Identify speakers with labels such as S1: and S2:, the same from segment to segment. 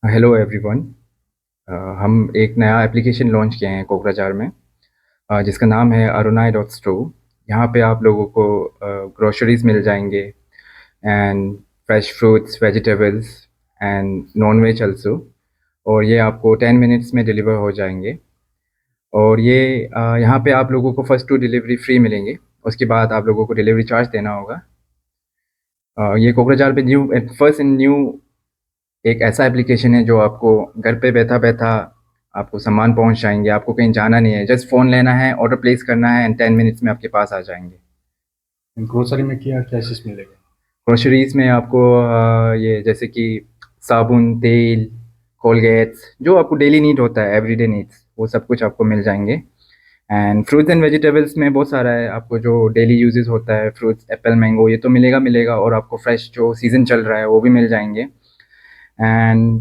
S1: Hello everyone. हम एक नया एप्लीकेशन लॉन्च किए हैं कोकराझार में, जिसका नाम है अरुणाई डॉट स्टोर। यहाँ पे आप लोगों को ग्रोसरीज मिल जाएंगे and fresh fruits, vegetables and non veg also. और ये आपको 10 मिनट्स में डिलीवर हो जाएंगे। और ये यहाँ पे आप लोगों को फर्स्ट टू डिलीवरी फ्री मिलेंगे। उसके बाद आप लोगों को डिलीवरी चार्ज देना होगा। ये कोकराझार पे न्यू फर्स्ट इन न्यू एक ऐसा एप्लीकेशन है जो आपको घर पे बैठा बैठा आपको सामान पहुंच जाएंगे। आपको कहीं जाना नहीं है, जस्ट फ़ोन लेना है, ऑर्डर प्लेस करना है एंड 10 मिनट्स में आपके पास आ जाएंगे।
S2: ग्रोसरी में क्या क्या चीज़ मिलेगा?
S1: ग्रोसरीज में आपको ये जैसे कि साबुन, तेल, कोलगेट्स, जो आपको डेली नीड होता है, एवरीडे नीड्स, वो सब कुछ आपको मिल जाएंगे। एंड फ्रूट्स एंड वेजिटेबल्स में बहुत सारा है, आपको जो डेली यूजेस होता है, फ्रूट्स, एप्पल, मैंगो, ये तो मिलेगा मिलेगा। और आपको फ्रेश जो सीज़न चल रहा है वो भी मिल जाएंगे। एंड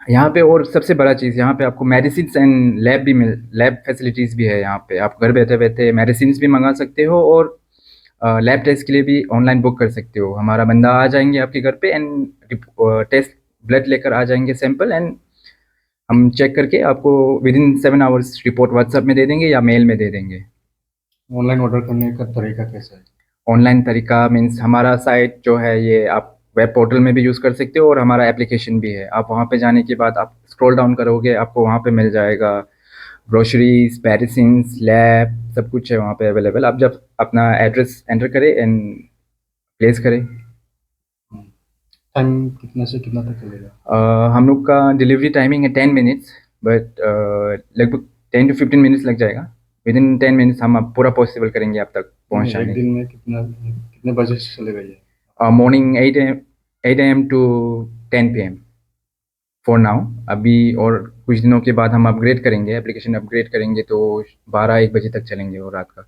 S1: यहाँ पे और सबसे बड़ा चीज़, यहाँ पे आपको मेडिसिन्स एंड लैब फैसिलिटीज़ भी है। यहाँ पे आप घर बैठे बैठे मेडिसिन्स भी मंगा सकते हो और लैब टेस्ट के लिए भी ऑनलाइन बुक कर सकते हो। हमारा बंदा आ जाएंगे आपके घर पे एंड टेस्ट ब्लड लेकर आ जाएंगे, सैंपल, एंड हम चेक करके आपको with in 7 hours report WhatsApp में दे देंगे या मेल में दे देंगे।
S2: ऑनलाइन ऑर्डर करने का तरीका कैसा है?
S1: ऑनलाइन तरीका मीन्स हमारा साइट जो है ये आप वेब पोर्टल में भी यूज़ कर सकते हो और हमारा एप्लीकेशन भी है। आप वहाँ पे जाने के बाद आप स्क्रॉल डाउन करोगे, आपको वहाँ पे मिल जाएगा ग्रोसरीज, मेडिसिन्स, लैब, सब कुछ है वहाँ पे अवेलेबल। आप जब अपना एड्रेस एंटर करें एंड प्लेस करें।
S2: टाइम कितने से कितना तक चलेगा?
S1: हम लोग का डिलीवरी टाइमिंग है 10 मिनट्स, बट लगभग 10 to 15 मिनट्स लग जाएगा। विद इन 10 मिनट्स हम आप पूरा पॉसिबल करेंगे आप तक
S2: नहीं, एक
S1: पहुँचाने।
S2: दिन में कितने बजे से चलेगा ये?
S1: Morning 8 AM to 10 PM for now. अभी और कुछ दिनों के बाद हम अपग्रेड करेंगे, एप्लीकेशन अपग्रेड करेंगे तो 12-1 बजे तक चलेंगे वो रात का।